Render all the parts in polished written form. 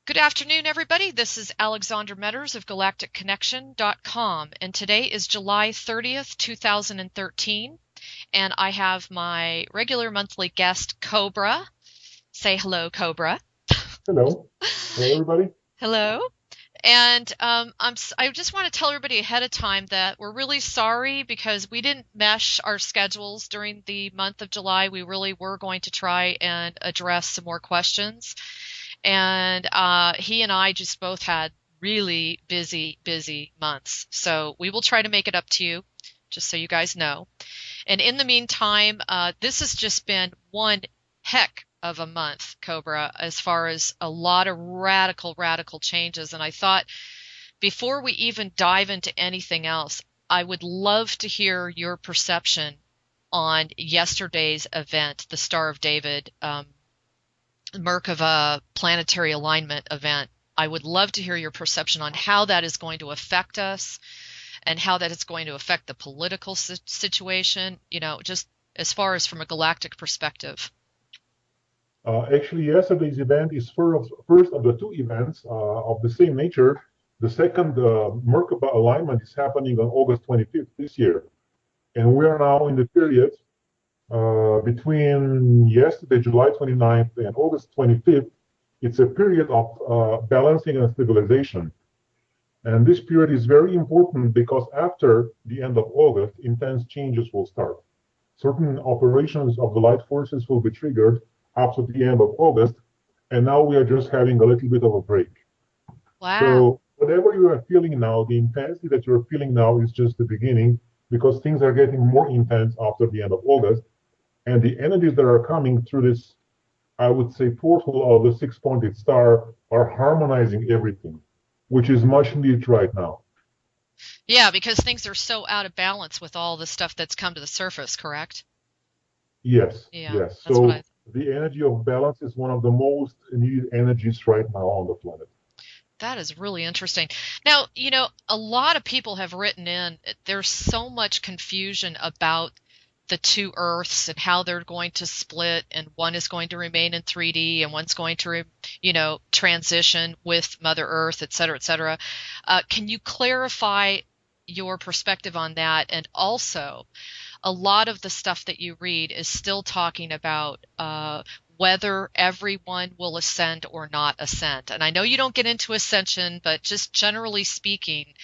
Good afternoon, everybody. This is Alexandra Meadors of galacticconnection.com, and today is July 30th, 2013, and I have my regular monthly guest, Cobra. Say hello, Cobra. Hello. Hello, everybody. Hello. And I just want to tell everybody ahead of time that we're really sorry because we didn't mesh our schedules during the month of July. We really were going to try and address some more questions. And he and I just both had really busy months. So we will try to make it up to you, just so you guys know. And in the meantime, this has just been one heck of a month, Cobra, as far as a lot of radical changes. And I thought before we even dive into anything else, I would love to hear your perception on yesterday's event, the Star of David Merkava planetary alignment event. I would love to hear your perception on how that is going to affect us and how that is going to affect the political situation, just as far as from a galactic perspective. Actually, yesterday's event is first of the two events of the same nature. The second Merkaba alignment is happening on August 25th this year. And we are now in the period between yesterday, July 29th, and August 25th. It's a period of balancing and stabilization. And this period is very important because after the end of August, intense changes will start. Certain operations of the light forces will be triggered after the end of August, and now we are just having a little bit of a break. Wow. So whatever you are feeling now, the intensity that you're feeling now is just the beginning because things are getting more intense after the end of August, and the energies that are coming through this, I would say, portal of the six-pointed star are harmonizing everything, which is much needed right now. Yeah, because things are so out of balance with all the stuff that's come to the surface, correct? Yes, Yeah, yes. that's what I So the energy of balance is one of the most needed energies right now on the planet. That is really interesting. Now, a lot of people have written in, there's so much confusion about the two Earths and how they're going to split, and one is going to remain in 3D and one's going to, transition with Mother Earth, et cetera, et cetera. Can you clarify your perspective on that? And also, a lot of the stuff that you read is still talking about whether everyone will ascend or not ascend. And I know you don't get into ascension, but just generally speaking,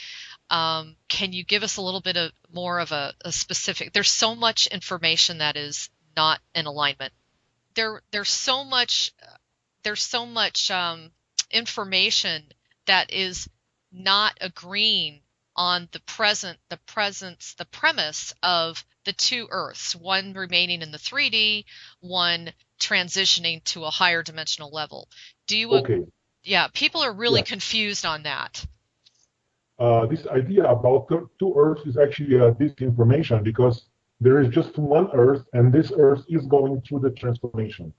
can you give us a little bit of more of a specific? There's so much information that is not in alignment. There's so much information that is not agreeing on the premise of the two Earths, one remaining in the 3D, one transitioning to a higher dimensional level. Do you, Okay, yeah, people are really yeah. confused on that. This idea about two Earths is actually disinformation because there is just one Earth, and this Earth is going through the transformation.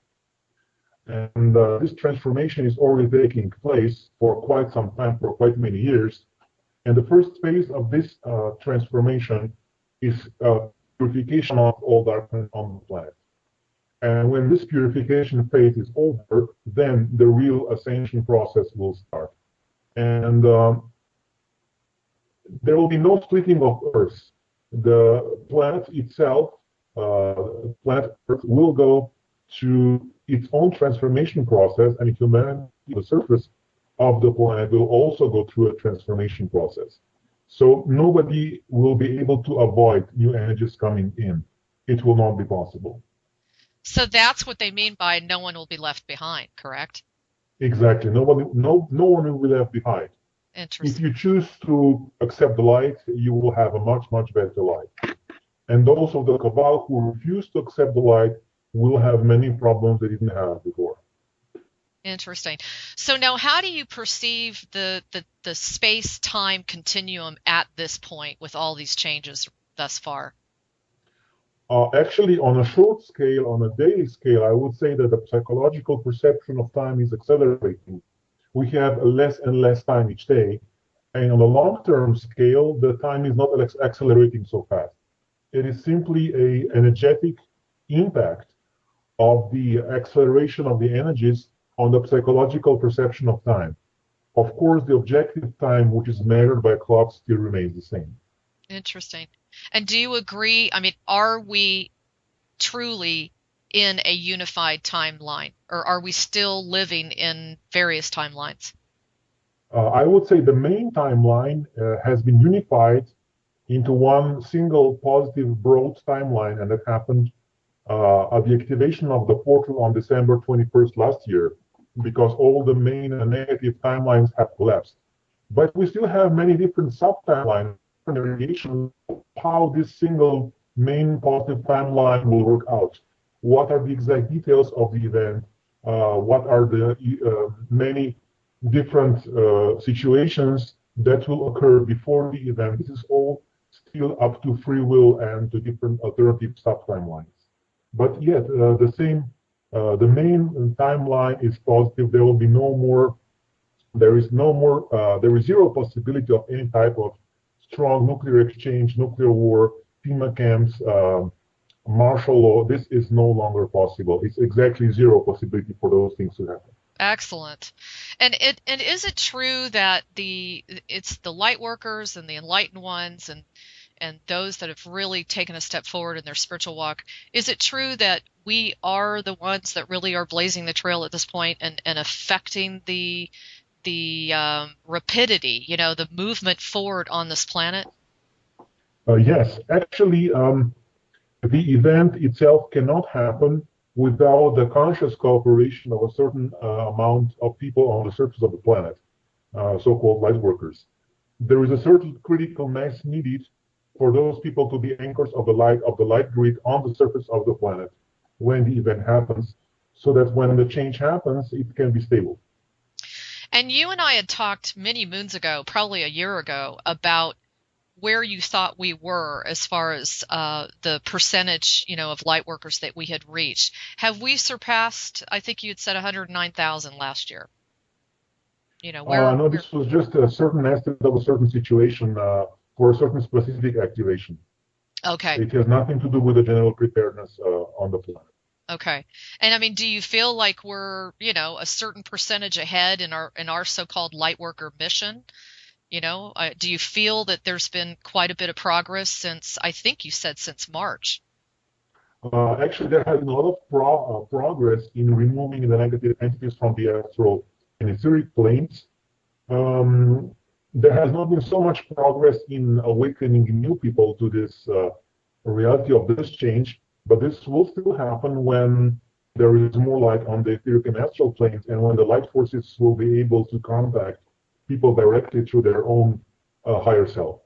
And this transformation is already taking place for quite some time, for quite many years. And the first phase of this transformation is purification of all darkness on the planet. And when this purification phase is over, then the real ascension process will start. And there will be no splitting of Earth. The planet itself, planet Earth, will go to its own transformation process, and humanity, the surface of the planet, will also go through a transformation process. So nobody will be able to avoid new energies coming in. It will not be possible. So that's what they mean by no one will be left behind, correct? Exactly. No one will be left behind. If Interesting. you choose to accept the light, you will have a much better life. And those of the cabal who refuse to accept the light will have many problems they didn't have before. Interesting. So now how do you perceive the space-time continuum at this point with all these changes thus far? Actually, on a short scale, on a daily scale, I would say that the psychological perception of time is accelerating. We have less and less time each day. And on a long-term scale, the time is not accelerating so fast. It is simply a energetic impact of the acceleration of the energies on the psychological perception of time. Of course, the objective time, which is measured by clocks, still remains the same. Interesting. And do you agree? I mean, are we truly in a unified timeline, or are we still living in various timelines? I would say the main timeline has been unified into one single positive broad timeline, and that happened at the activation of the portal on December 21st last year, because all the main negative timelines have collapsed. But we still have many different sub-timelines, different variations of how this single main positive timeline will work out. What are the exact details of the event? What are the many different situations that will occur before the event? This is all still up to free will and to different alternative sub-timelines. But yet, the main timeline is positive. There will be no more. There is no more. There is zero possibility of any type of strong nuclear exchange, nuclear war, FEMA camps, martial law. This is no longer possible. It's exactly zero possibility for those things to happen. Excellent. And is it true that it's the light workers and the enlightened ones and those that have really taken a step forward in their spiritual walk, is it true that we are the ones that really are blazing the trail at this point and affecting the rapidity, the movement forward on this planet? Yes, actually, the event itself cannot happen without the conscious cooperation of a certain amount of people on the surface of the planet, so-called light workers. There is a certain critical mass needed for those people to be anchors of the light grid on the surface of the planet when the event happens, so that when the change happens, it can be stable. And you and I had talked many moons ago, probably a year ago, about where you thought we were as far as the percentage, of light workers that we had reached. Have we surpassed? I think you had said 109,000 last year. No, this was just a certain estimate of a certain situation for a certain specific activation. Okay. It has nothing to do with the general preparedness on the planet. Okay. And I mean, do you feel like we're, a certain percentage ahead in our so-called light worker mission? Do you feel that there's been quite a bit of progress since, I think you said since March? Actually, there has been a lot of progress in removing the negative entities from the astral and etheric planes. There has not been so much progress in awakening new people to this reality of this change, but this will still happen when there is more light on the etheric and astral planes, and when the light forces will be able to contact people directly through their own higher self.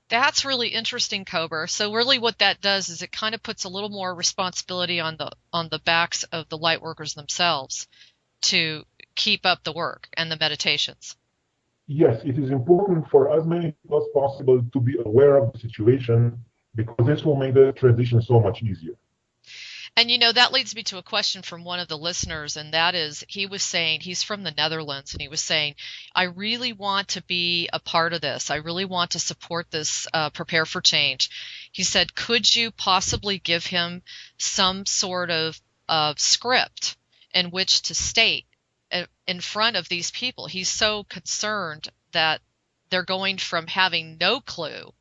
That's really interesting, Cobra. So really what that does is it kind of puts a little more responsibility on the backs of the light workers themselves to keep up the work and the meditations. Yes, it is important for as many people as possible to be aware of the situation, because this will make the transition so much easier. And that leads me to a question from one of the listeners, and that is, he was saying, he's from the Netherlands, and he was saying, I really want to be a part of this. I really want to support this, Prepare for Change. He said, could you possibly give him some sort of script in which to state in front of these people? He's so concerned that they're going from having no clue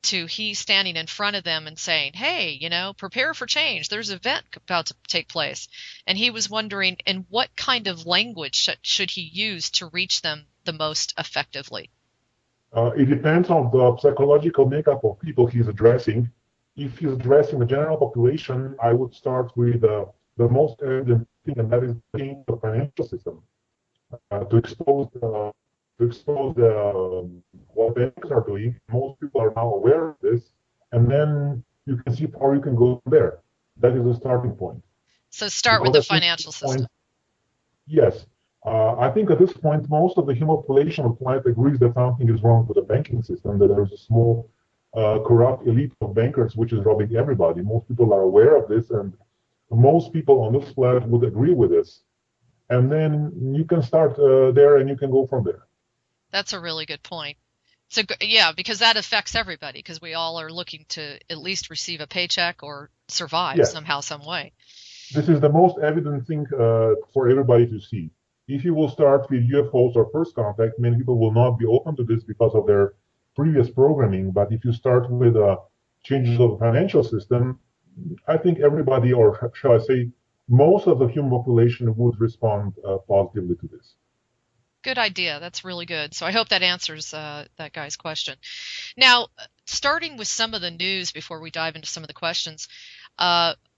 to he standing in front of them and saying, hey, prepare for change. There's an event about to take place. And he was wondering, in what kind of language should he use to reach them the most effectively? It depends on the psychological makeup of people he's addressing. If he's addressing the general population, I would start with the most evident thing, and that is the financial system, to expose what banks are doing. Most people are now aware of this, and then you can see how far you can go from there. That is the starting point. So start with the financial system. Yes. I think at this point, most of the human population of the planet agrees that something is wrong with the banking system, that there's a small corrupt elite of bankers which is robbing everybody. Most people are aware of this, and most people on this planet would agree with this. And then you can start there, and you can go from there. That's a really good point. So yeah, because that affects everybody, because we all are looking to at least receive a paycheck or survive somehow, some way. This is the most evident thing for everybody to see. If you will start with UFOs or first contact, many people will not be open to this because of their previous programming. But if you start with changes of the financial system, I think everybody, or shall I say, most of the human population would respond positively to this. Good idea. That's really good. So I hope that answers that guy's question. Now, starting with some of the news before we dive into some of the questions,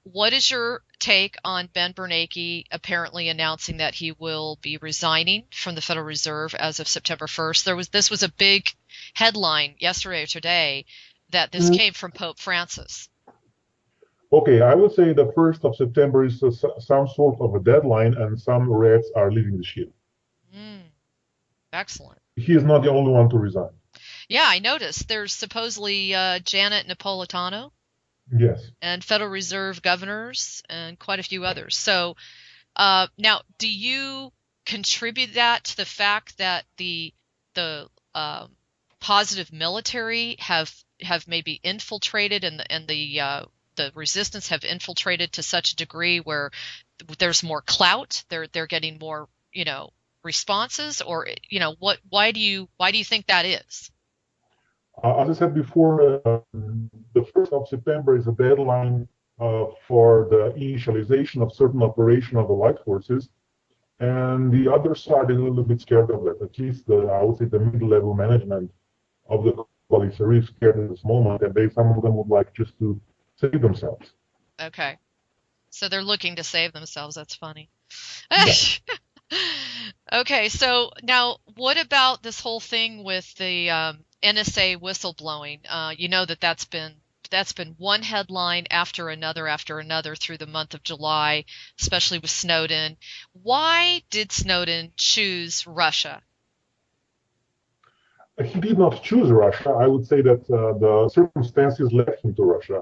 what is your take on Ben Bernanke apparently announcing that he will be resigning from the Federal Reserve as of September 1st? This was a big headline yesterday or today that this came from Pope Francis. Okay, I would say the 1st of September is some sort of a deadline, and some reds are leaving the ship. Excellent. He is not the only one to resign. Yeah, I noticed there's supposedly Janet Napolitano. Yes. And Federal Reserve governors and quite a few others. So now, do you contribute that to the fact that the positive military have maybe infiltrated and the resistance have infiltrated to such a degree where there's more clout, they're getting more responses, or why do you think that is? As I said before, the 1st of September is a deadline for the initialization of certain operation of the light forces, and the other side is a little bit scared of that. At least I would say the mid-level management of the Cobra is really scared at this moment, and some of them would like just to save themselves. Okay, so they're looking to save themselves. That's funny. Yeah. Okay, so now what about this whole thing with the NSA whistleblowing? You know that's been one headline after another through the month of July, especially with Snowden. Why did Snowden choose Russia? He did not choose Russia. I would say that the circumstances led him to Russia.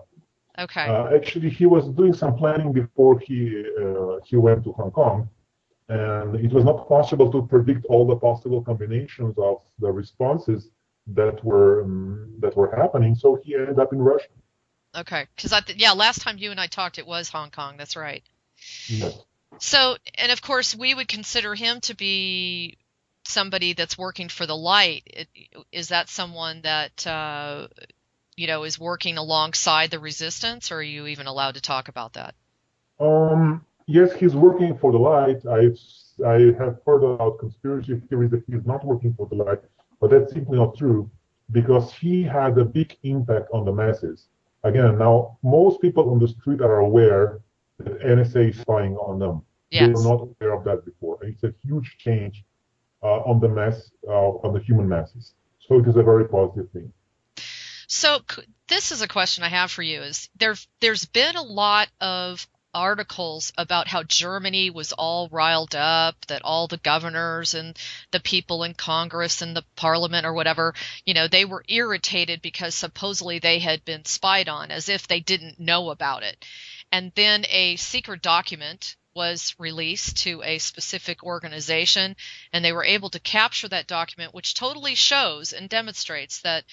Okay. Actually, he was doing some planning before he went to Hong Kong, and it was not possible to predict all the possible combinations of the responses that were happening. So he ended up in Russia. Okay, because last time you and I talked, it was Hong Kong. That's right. Yes. So, and of course, we would consider him to be somebody that's working for the light. Is that someone that is working alongside the resistance, or are you even allowed to talk about that? Yes, he's working for the light. I have heard about conspiracy theories that he's not working for the light, but that's simply not true because he had a big impact on the masses. Again, now most people on the street are aware that NSA is spying on them. They were Yes. not aware of that before. It's a huge change on the mass, on the human masses. So it is a very positive thing. So this is a question I have for you: is there's been a lot of articles about how Germany was all riled up, that all the governors and the people in Congress and the parliament or whatever, they were irritated because supposedly they had been spied on, as if they didn't know about it. And then a secret document was released to a specific organization, and they were able to capture that document, which totally shows and demonstrates that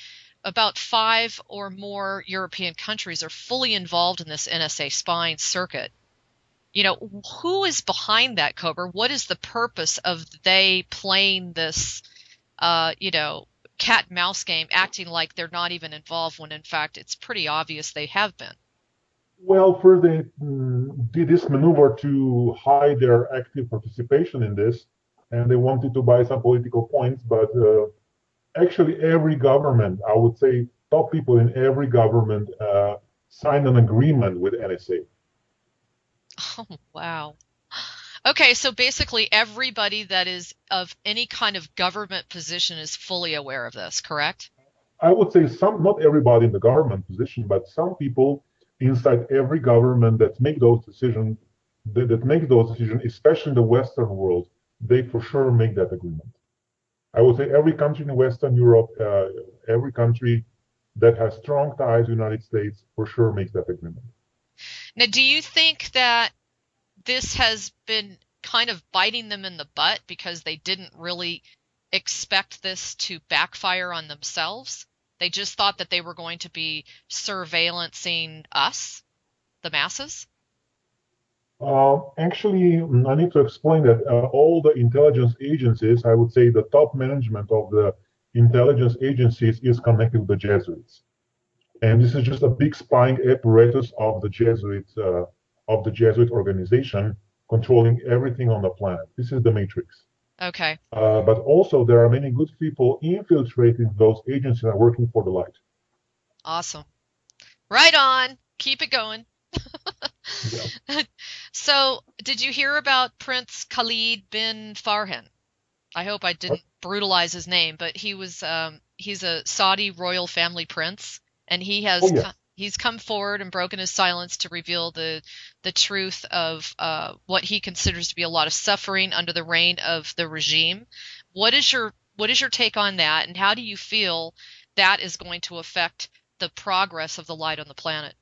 about 5 or more European countries are fully involved in this NSA spying circuit. Who is behind that, Cobra? What is the purpose of they playing this, cat and mouse game, acting like they're not even involved when in fact it's pretty obvious they have been? Well, first they did this maneuver to hide their active participation in this, and they wanted to buy some political points, but actually every government, I would say top people in every government signed an agreement with NSA. Oh, wow. Okay, so basically everybody that is of any kind of government position is fully aware of this, correct? I would say not everybody in the government position, but some people inside every government that make those decisions, especially in the Western world, they for sure make that agreement. I would say every country in Western Europe, every country that has strong ties with the United States for sure makes that agreement. Now, do you think that this has been kind of biting them in the butt because they didn't really expect this to backfire on themselves? They just thought that they were going to be surveillancing us, the masses? Actually, I need to explain that all the intelligence agencies, I would say the top management of the intelligence agencies is connected to the Jesuits. And this is just a big spying apparatus of the Jesuit organization controlling everything on the planet. This is the matrix. Okay. But also there are many good people infiltrating those agencies and working for the light. Awesome. Right on. Keep it going. Yeah. So, did you hear about Prince Khalid bin Farhan? I hope I didn't brutalize his name, but he's a Saudi royal family prince, and Oh yeah. he's come forward and broken his silence to reveal the truth of what he considers to be a lot of suffering under the reign of the regime. What is your take on that, and how do you feel that is going to affect the progress of the light on the planet?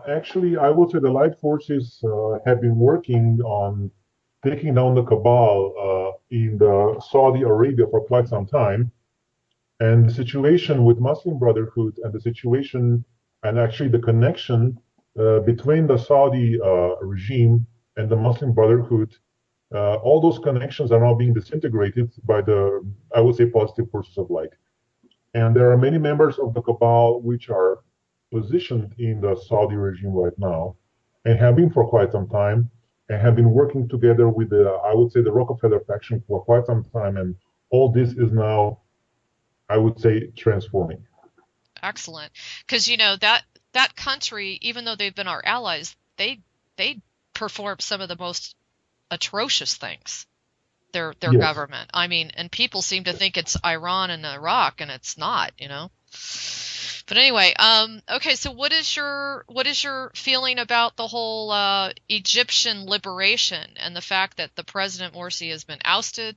Actually, I would say the light forces have been working on taking down the cabal in the Saudi Arabia for quite some time. And the situation with Muslim Brotherhood and the situation and actually the connection between the Saudi regime and the Muslim Brotherhood, all those connections are now being disintegrated by the, I would say, positive forces of light. And there are many members of the cabal which are positioned in the Saudi regime right now and have been for quite some time and have been working together with the, I would say, the Rockefeller faction for quite some time. And all this is now, I would say, transforming. Excellent. Because you know that country, even though they've been our allies, they perform some of the most atrocious things. Their Yes. government. I mean, and people seem to think it's Iran and Iraq, and it's not, you know. But anyway, okay. So what is your feeling about the whole Egyptian liberation and the fact that the President Morsi has been ousted?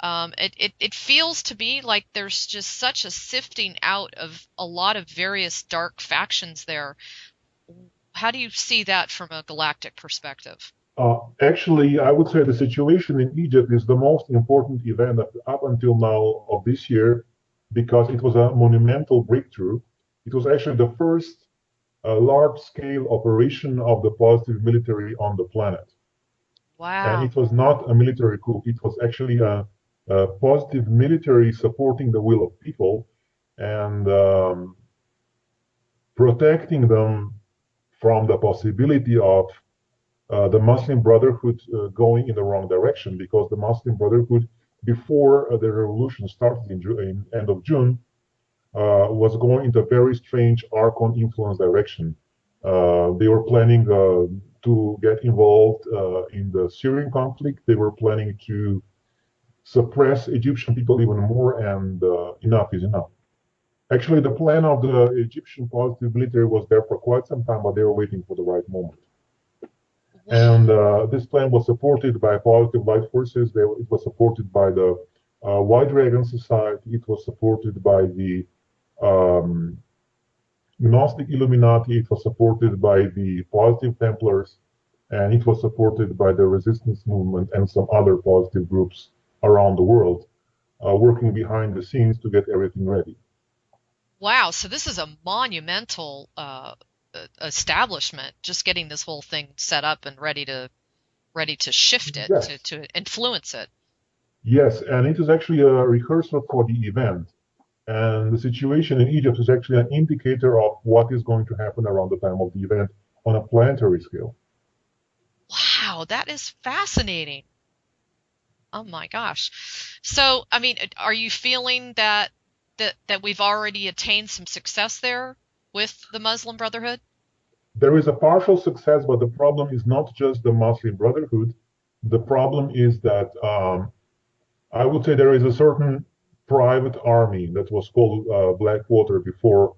It feels to me like there's just such a sifting out of a lot of various dark factions there. How do you see that from a galactic perspective? Actually, I would say the situation in Egypt is the most important event up until now of this year because it was a monumental breakthrough. It was actually the first large-scale operation of the positive military on the planet. And Wow. it was not a military coup. It was actually a positive military supporting the will of people and protecting them from the possibility of the Muslim Brotherhood going in the wrong direction because the Muslim Brotherhood, before the revolution started in end of June, was going into a very strange Archon influence direction. They were planning to get involved in the Syrian conflict. They were planning to suppress Egyptian people even more, and enough is enough. Actually, the plan of the Egyptian positive military was there for quite some time, but they were waiting for the right moment. And this plan was supported by positive light forces. It was supported by the White Dragon Society. It was supported by the um, Gnostic Illuminati. It was supported by the Positive Templars, and it was supported by the Resistance Movement and some other positive groups around the world, working behind the scenes to get everything ready. Wow, so this is a monumental establishment, just getting this whole thing set up and ready to shift it, Yes, to influence it. yes, and it is actually a rehearsal for the event. And the situation in Egypt is actually an indicator of what is going to happen around the time of the event on a planetary scale. Wow, that is fascinating. Oh my gosh. So, I mean, are you feeling that we've already attained some success there with the Muslim Brotherhood? There is a partial success, but the problem is not just the Muslim Brotherhood. The problem is that I would say there is a certain private army that was called Blackwater before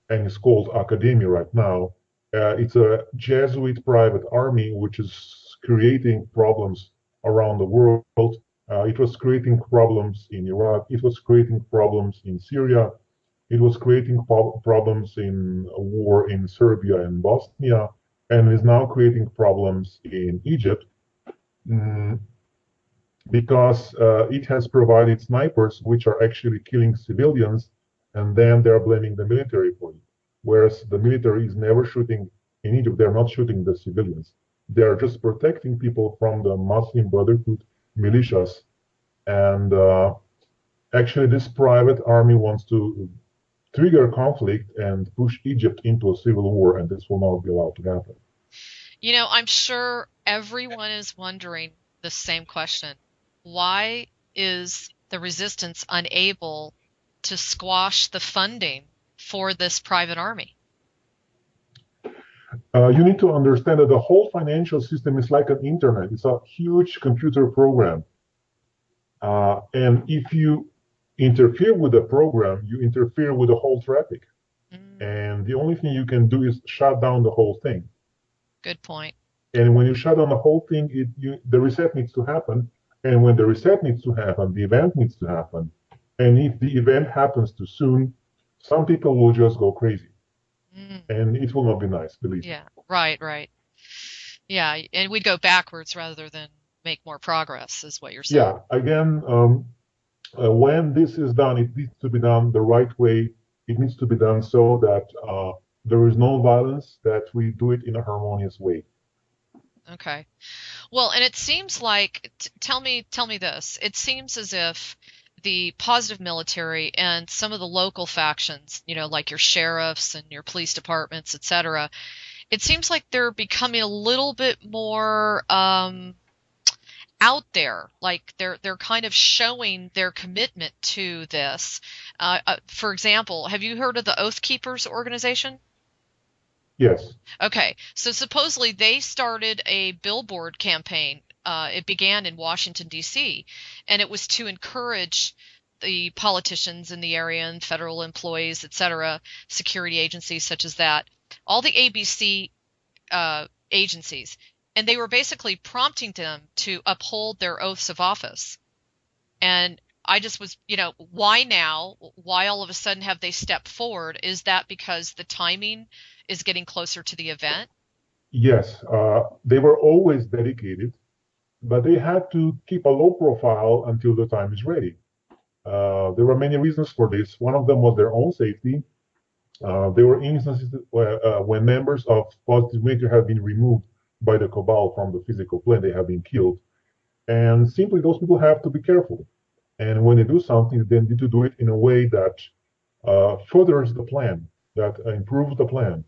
and is called Academia right now. It's a Jesuit private army which is creating problems around the world. It was creating problems in Iraq. It was creating problems in Syria. It was creating problems in a war in Serbia and Bosnia, and is now creating problems in Egypt. Mm, because it has provided snipers which are actually killing civilians, and then they're blaming the military for it. Whereas the military is never shooting in Egypt, they're not shooting the civilians. They are just protecting people from the Muslim Brotherhood militias. And actually, this private army wants to trigger conflict and push Egypt into a civil war, and this will not be allowed to happen. I'm sure everyone is wondering the same question. Why is the resistance unable to squash the funding for this private army? You need to understand that the whole financial system is like an internet. It's a huge computer program. And if you interfere with the program, you interfere with the whole traffic. Mm, And the only thing you can do is shut down the whole thing. good point. And when you shut down the whole thing, the reset needs to happen. And when the reset needs to happen, the event needs to happen. And if the event happens too soon, some people will just go crazy. Mm, And it will not be nice, believe me. yeah, right, right. Yeah, and we'd go backwards rather than make more progress, is what you're saying. Yeah, again, when this is done, it needs to be done the right way. It needs to be done so that there is no violence, that we do it in a harmonious way. Okay. Well, and it seems like, tell me this. It seems as if the positive military and some of the local factions, like your sheriffs and your police departments, etc., it seems like they're becoming a little bit more out there. Like they're kind of showing their commitment to this. For example, have you heard of the Oath Keepers organization? Yes. Okay, so supposedly they started a billboard campaign. It began in Washington, D.C., and it was to encourage the politicians in the area and federal employees, et cetera, security agencies such as that, all the ABC agencies, and they were basically prompting them to uphold their oaths of office. And I just was, why now? Why all of a sudden have they stepped forward? Is that because the timing is getting closer to the event? Yes, they were always dedicated, but they had to keep a low profile until the time is ready. There were many reasons for this. One of them was their own safety. There were instances when members of positive military have been removed by the cabal from the physical plane, they have been killed. And simply, those people have to be careful. And when they do something, they need to do it in a way that furthers the plan, that improves the plan.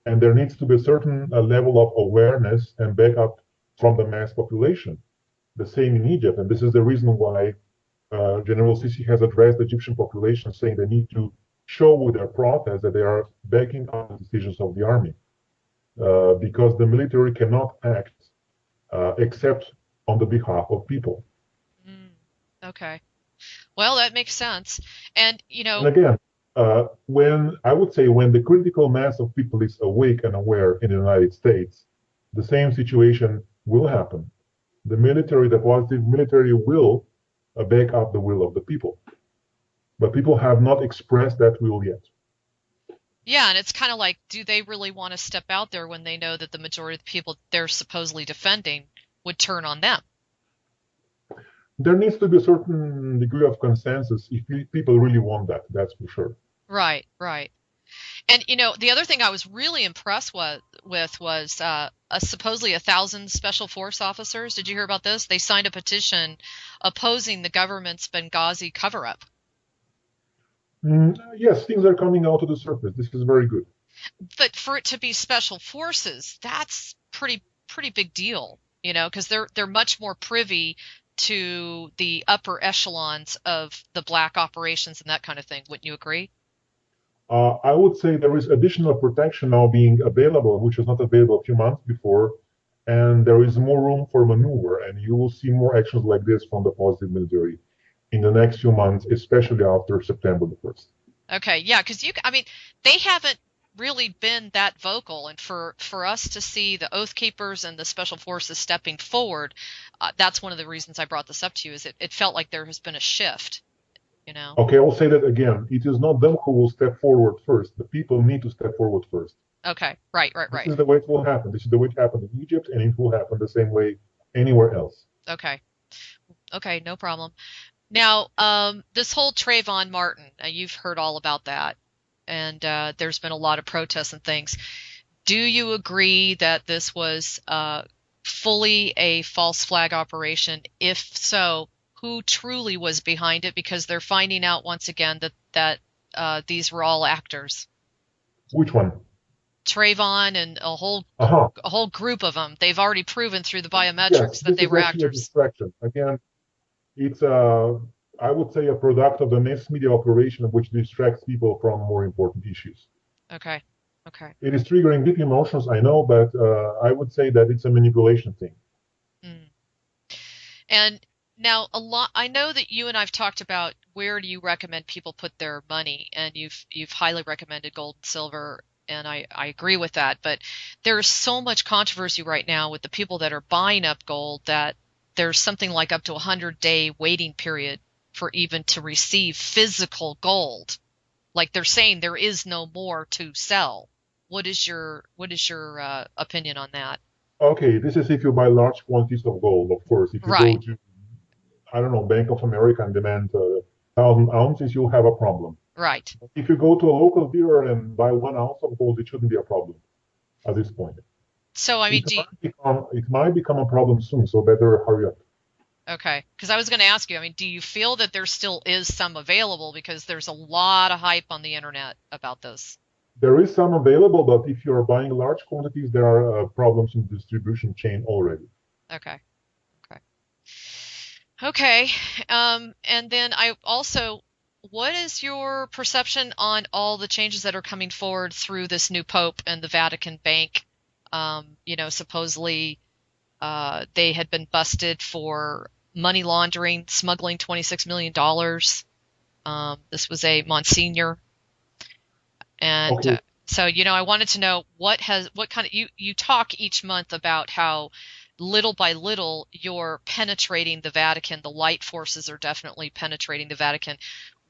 And there needs to be a certain level of awareness and backup from the mass population. The same in Egypt. And this is the reason why General Sisi has addressed the Egyptian population, saying they need to show with their protest that they are backing up the decisions of the army. Because the military cannot act except on the behalf of people. Mm, okay. Well, that makes sense. And, And again, when I would say when the critical mass of people is awake and aware in the United States, the same situation will happen. The military, the positive military, will back up the will of the people, but people have not expressed that will yet. yeah, and it's kind of like, do they really want to step out there when they know that the majority of the people they're supposedly defending would turn on them? There needs to be a certain degree of consensus if people really want that. That's for sure. Right, right. And the other thing I was really impressed with was supposedly 1,000 special force officers. Did you hear about this? They signed a petition opposing the government's Benghazi cover-up. Yes, things are coming out to the surface. This is very good. But for it to be special forces, that's pretty big deal, because they're much more privy to the upper echelons of the black operations and that kind of thing. Wouldn't you agree? I would say there is additional protection now being available, which was not available a few months before, and there is more room for maneuver, and you will see more actions like this from the positive military in the next few months, especially after September the 1st. Okay, yeah, because I mean, they haven't really been that vocal, and for us to see the Oath Keepers and the Special Forces stepping forward, that's one of the reasons I brought this up to you. Is it felt like there has been a shift, Okay, I will say that again. It is not them who will step forward first. The people need to step forward first. Okay, right. This is the way it will happen. This is the way it happened in Egypt, and it will happen the same way anywhere else. Okay, no problem. Now, this whole Trayvon Martin, you've heard all about that, and there's been a lot of protests and things. Do you agree that this was fully a false flag operation? If so, who truly was behind it? Because they're finding out once again that these were all actors. Which one? Trayvon and Uh-huh. a whole group of them. They've already proven through the Yes, biometrics that this they is were actually a actors. distraction. Again, it's I would say a product of the mass media operation which distracts people from more important issues. Okay. Okay. It is triggering deep emotions, I know, but I would say that it's a manipulation thing. Mm. And now I know that you and I've talked about where do you recommend people put their money, and you've highly recommended gold and silver, and I agree with that. But there's so much controversy right now with the people that are buying up gold that there's something like up to 100-day waiting period for even to receive physical gold. Like they're saying there is no more to sell. What is your opinion on that? Okay, this is if you buy large quantities of gold, of course. If you go Right, to, I don't know, Bank of America and demand 1,000 ounces, you'll have a problem. right. If you go to a local dealer and buy 1 ounce of gold, it shouldn't be a problem at this point. So I mean, It might become a problem soon, so better hurry up. okay, because I was going to ask you, I mean, do you feel that there still is some available? Because there's a lot of hype on the internet about this. There is some available, but if you're buying large quantities, there are problems in the distribution chain already. Okay, okay, okay. And then I also, what is your perception on all the changes that are coming forward through this new Pope and the Vatican Bank? Supposedly they had been busted for money laundering, smuggling $26 million. This was a Monsignor. And Okay, so, I wanted to know what kind of, you talk each month about how little by little you're penetrating the Vatican. The light forces are definitely penetrating the Vatican.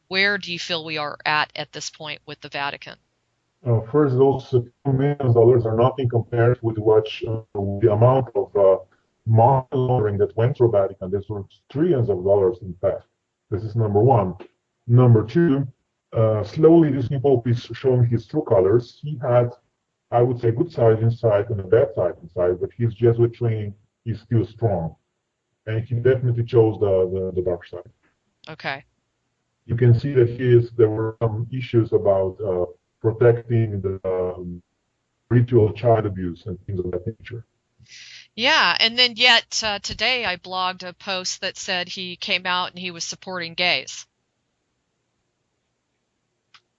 Where do you feel we are at this point with the Vatican? first, those $2 million are nothing compared with the amount of money laundering that went through Vatican. This was trillions of dollars, in fact. This is number one. Number two, slowly this new pope is showing his true colors. He had, I would say, good side inside and a bad side inside, but his Jesuit training is still strong, and he definitely chose the dark side. Okay. You can see that there were some issues about protecting the ritual child abuse and things of that nature. Yeah, and then yet today I blogged a post that said he came out and he was supporting gays.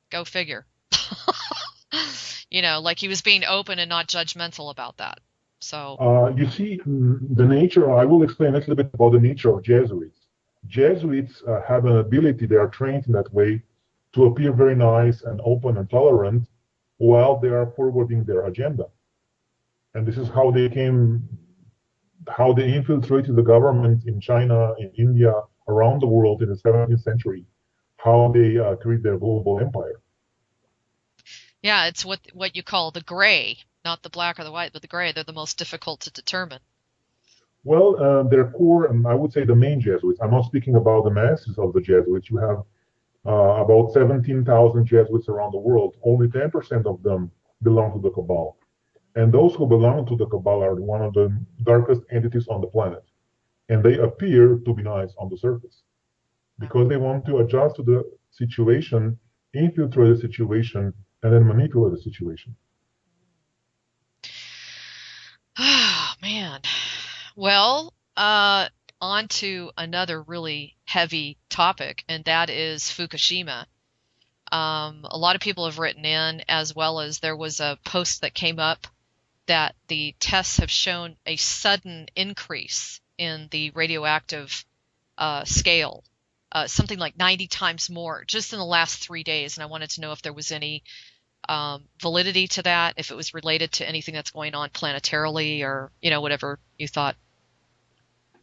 Go figure. Like he was being open and not judgmental about that. So, You see, the nature, I will explain a little bit about the nature of Jesuits. Jesuits have an ability, they are trained in that way, to appear very nice and open and tolerant while they are forwarding their agenda. And this is how they infiltrated the government in China, in India, around the world in the 17th century, how they create their global empire. yeah, it's what you call the gray, not the black or the white, but the gray. They're the most difficult to determine. Well, their core, and I would say the main Jesuits, I'm not speaking about the masses of the Jesuits. You have about 17,000 Jesuits around the world. Only 10% of them belong to the Cabal. And those who belong to the Cabal are one of the darkest entities on the planet. And they appear to be nice on the surface because they want to adjust to the situation, infiltrate the situation, and then manipulate the situation. Oh, man. Well, on to another really heavy topic, and that is Fukushima. A lot of people have written in, as well as there was a post that came up that the tests have shown a sudden increase in the radioactive scale, something like 90 times more just in the last 3 days. And I wanted to know if there was any validity to that, if it was related to anything that's going on planetarily or, whatever you thought.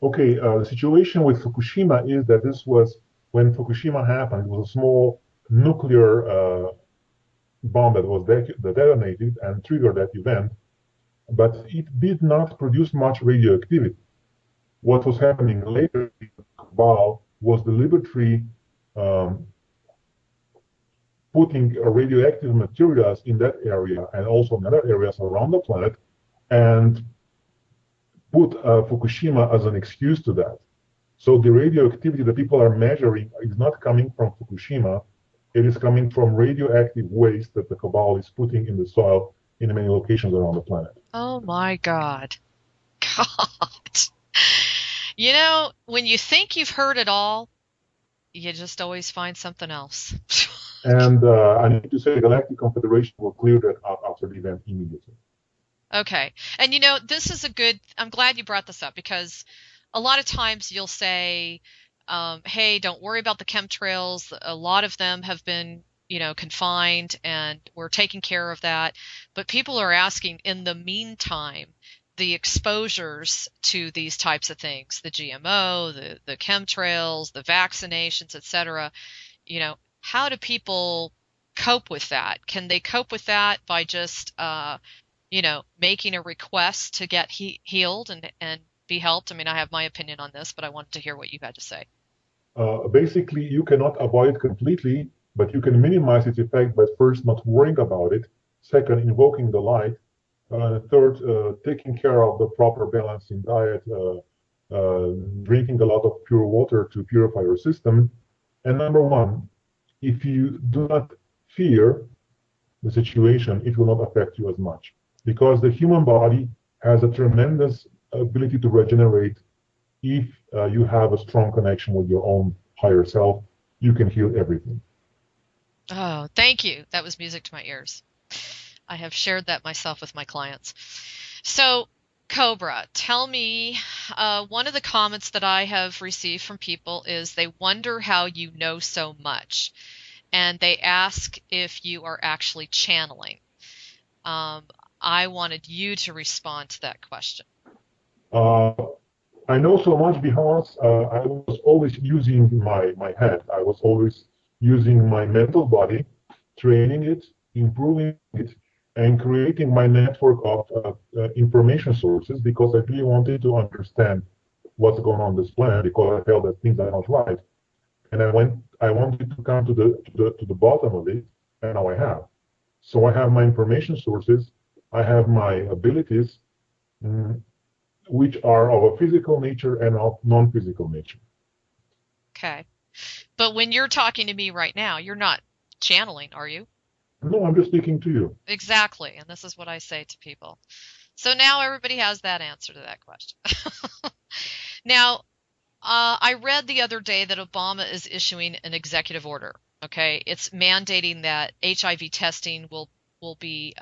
Okay, the situation with Fukushima is that this was when Fukushima happened, it was a small nuclear bomb that was that detonated and triggered that event, but it did not produce much radioactivity. What was happening later in Cabal was deliberately um, putting radioactive materials in that area and also in other areas around the planet and put Fukushima as an excuse to that. So the radioactivity that people are measuring is not coming from Fukushima. It is coming from radioactive waste that the cabal is putting in the soil in many locations around the planet. Oh my God. God. You know, when you think you've heard it all, you just always find something else. And I need to say the Galactic Confederation will clear that up after the event immediately. Okay. And you know, this is a good, I'm glad you brought this up because a lot of times you'll say, hey, don't worry about the chemtrails. A lot of them have been, you know, confined and we're taking care of that. But people are asking in the meantime, the exposures to these types of things, the GMO, the chemtrails, the vaccinations, et cetera, you know, how do people cope with that? Can they cope with that by just, you know, making a request to get healed and be helped? I mean, I have my opinion on this, but I wanted to hear what you had to say. Basically, you cannot avoid it completely, but you can minimize its effect by first not worrying about it, second, invoking the light, third, taking care of the proper balance in diet, drinking a lot of pure water to purify your system. And number one, if you do not fear the situation, it will not affect you as much because the human body has a tremendous ability to regenerate. If you have a strong connection with your own higher self, you can heal everything. Oh, thank you. That was music to my ears. I have shared that myself with my clients. So, Cobra, tell me, one of the comments that I have received from people is they wonder how you know so much, and they ask if you are actually channeling. Um, I wanted you to respond to that question. Uh, I know so much because I was always using my head. I was always using my mental body, training it, improving it, and creating my network of information sources because I really wanted to understand what's going on this planet because I felt that things are not right. And I wanted to come to the bottom of it, and now I have. So I have my information sources, I have my abilities, mm, which are of a physical nature and of non-physical nature. Okay. But when you're talking to me right now, you're not channeling, are you? No, I'm just speaking to you. Exactly. And this is what I say to people. So now everybody has that answer to that question. Now, I read the other day that Obama is issuing an executive order. Okay, it's mandating that HIV testing will be.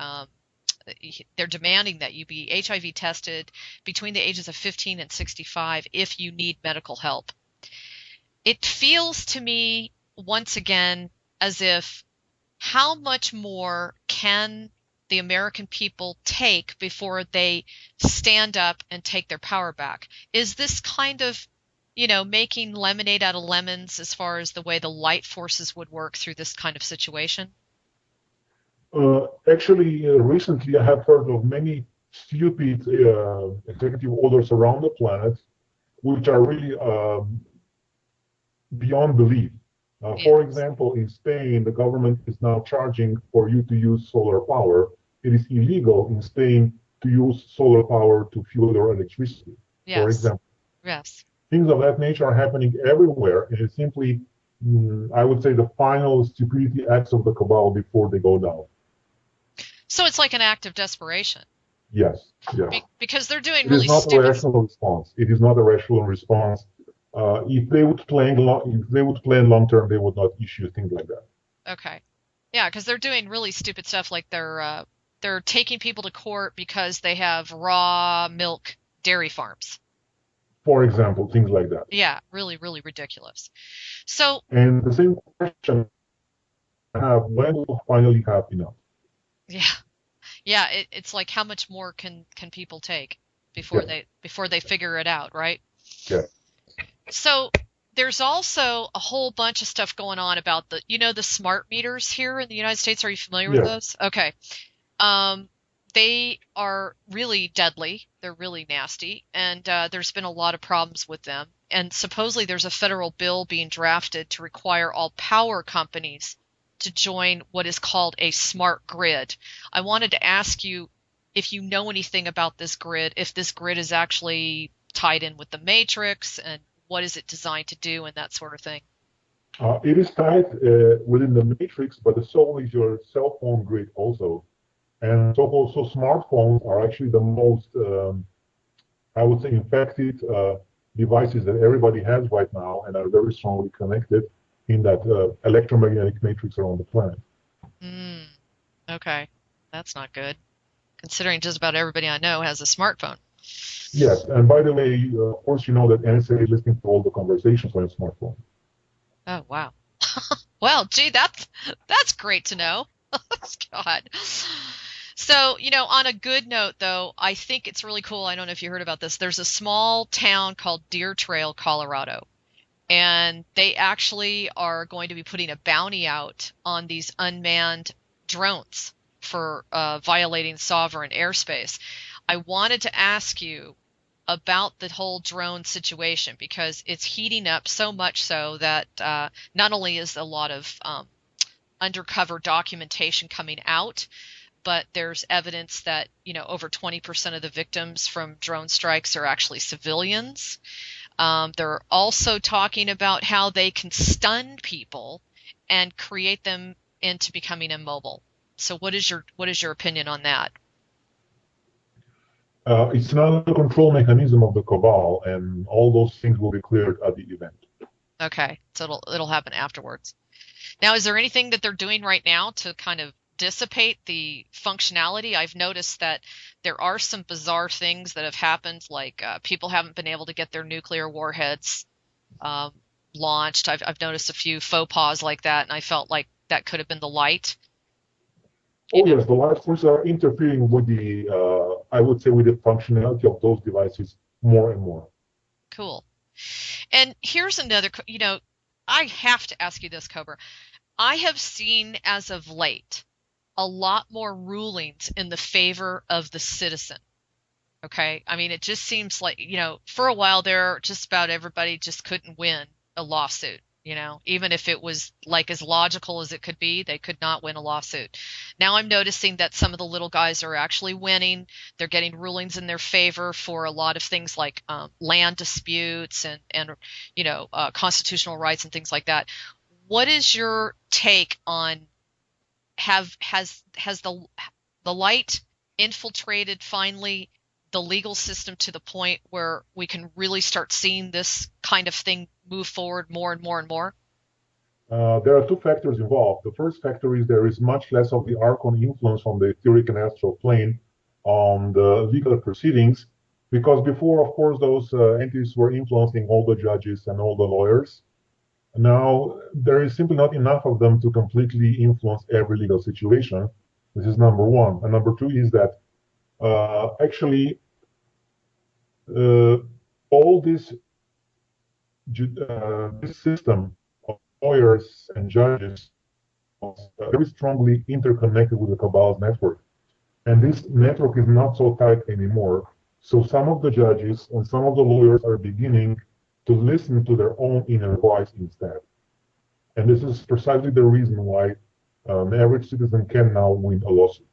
They're demanding that you be HIV tested between the ages of 15 and 65 if you need medical help. It feels to me once again as if how much more can the American people take before they stand up and take their power back? Is this kind of, you know, making lemonade out of lemons as far as the way the light forces would work through this kind of situation? Actually, recently I have heard of many stupid executive orders around the planet, which are really beyond belief. Yeah. For example, in Spain, the government is now charging for you to use solar power. It is illegal in Spain to use solar power to fuel your electricity, for Yes. example. Yes. Things of that nature are happening everywhere, and it's simply, I would say, the final stupidity acts of the cabal before they go down. So it's like an act of desperation Yes, yes. because they're doing It is really not a stupid. rational response. It is not a rational response. If they would plan long term, they would not issue things like that. Okay. Yeah, because they're doing really stupid stuff like they're taking people to court because they have raw milk dairy farms. For example, things like that. Yeah, really, really ridiculous. So, And the same question I have: when will finally have enough? yeah, yeah, it's like how much more can people take Yeah, before they figure it out, right? yeah, So there's also a whole bunch of stuff going on about the smart meters here in the United States. Are you familiar with yeah. those? Okay. Um, they are really deadly. They're really nasty, and there's been a lot of problems with them. And supposedly there's a federal bill being drafted to require all power companies to join what is called a smart grid. I wanted to ask you, if you know anything about this grid, if this grid is actually tied in with the matrix, and what is it designed to do, and that sort of thing. It is tied within the matrix, but so is your cell phone grid also. And so also smartphones are actually the most, I would say, infected devices that everybody has right now and are very strongly connected in that electromagnetic matrix around the planet. Mm, okay, that's not good, considering just about everybody I know has a smartphone. Yes, and by the way, of course, you know that NSA is listening to all the conversations on your smartphone. Oh, wow. Well, gee, that's great to know. God. So, on a good note, though, I think it's really cool. I don't know if you heard about this. There's a small town called Deer Trail, Colorado, and they actually are going to be putting a bounty out on these unmanned drones for violating sovereign airspace. I wanted to ask you about the whole drone situation because it's heating up so much so that not only is a lot of undercover documentation coming out, but there's evidence that over 20% of the victims from drone strikes are actually civilians. They're also talking about how they can stun people and create them into becoming immobile. So what is your opinion on that? It's not a control mechanism of the cabal, and all those things will be cleared at the event. Okay, so it'll happen afterwards. Now, is there anything that they're doing right now to kind of dissipate the functionality? I've noticed that there are some bizarre things that have happened, like people haven't been able to get their nuclear warheads launched. I've noticed a few faux pas like that, and I felt like that could have been the light. Oh yes, the light sources are interfering with the, I would say, with the functionality of those devices more and more. Cool. And here's another, I have to ask you this, Cobra. I have seen as of late a lot more rulings in the favor of the citizen. Okay. I mean, it just seems like, for a while there, just about everybody just couldn't win a lawsuit. Even if it was like as logical as it could be, they could not win a lawsuit. Now I'm noticing that some of the little guys are actually winning. They're getting rulings in their favor for a lot of things like land disputes and constitutional rights and things like that. What is your take on has the light infiltrated finally the legal system to the point where we can really start seeing this kind of thing move forward more and more and more? There are two factors involved. The first factor is there is much less of the Archon influence from the etheric and astral plane on the legal proceedings, because before, of course, those entities were influencing all the judges and all the lawyers. Now, there is simply not enough of them to completely influence every legal situation. This is number one. And number two is that actually all this system of lawyers and judges very strongly interconnected with the Cabal's network. And this network is not so tight anymore. So some of the judges and some of the lawyers are beginning to listen to their own inner voice instead. And this is precisely the reason why the average citizen can now win a lawsuit.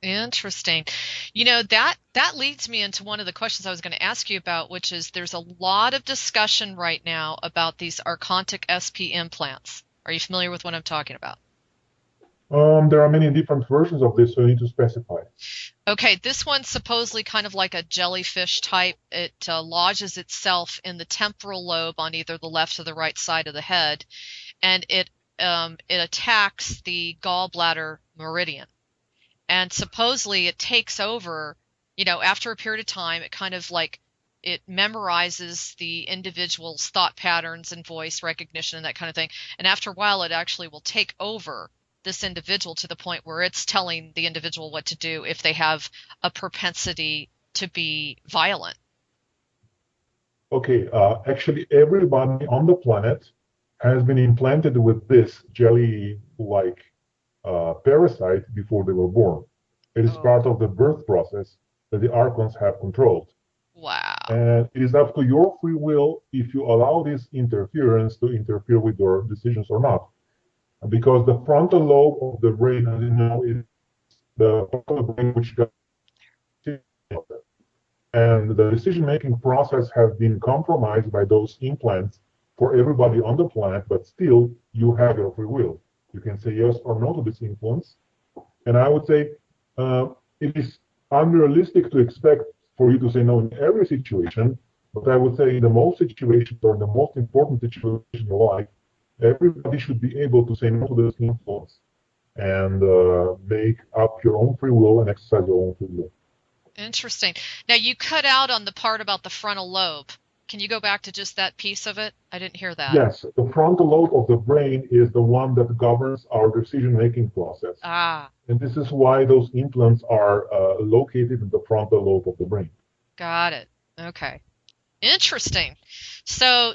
Interesting. That leads me into one of the questions I was going to ask you about, which is there's a lot of discussion right now about these Archontic SP implants. Are you familiar with what I'm talking about? There are many different versions of this, so you need to specify. Okay, this one's supposedly kind of like a jellyfish type. It lodges itself in the temporal lobe on either the left or the right side of the head, and it attacks the gallbladder meridian. And supposedly it takes over, after a period of time, it kind of like it memorizes the individual's thought patterns and voice recognition and that kind of thing. And after a while, it actually will take over this individual to the point where it's telling the individual what to do if they have a propensity to be violent. Okay, actually, everybody on the planet has been implanted with this jelly-like parasite before they were born. It is part of the birth process that the Archons have controlled. Wow. And it is up to your free will if you allow this interference to interfere with your decisions or not. Because the frontal lobe of the brain, as you know, is the part of the brain which And the decision-making process has been compromised by those implants for everybody on the planet, but still you have your free will. You can say yes or no to this influence. And I would say it is unrealistic to expect for you to say no in every situation, but I would say in the most situations or the most important situation in your life, everybody should be able to say no to this influence and make up your own free will and exercise your own free will. Interesting. Now, you cut out on the part about the frontal lobe. Can you go back to just that piece of it? I didn't hear that. Yes, the frontal lobe of the brain is the one that governs our decision-making process. Ah, And this is why those implants are located in the frontal lobe of the brain. got it. Okay. Interesting. So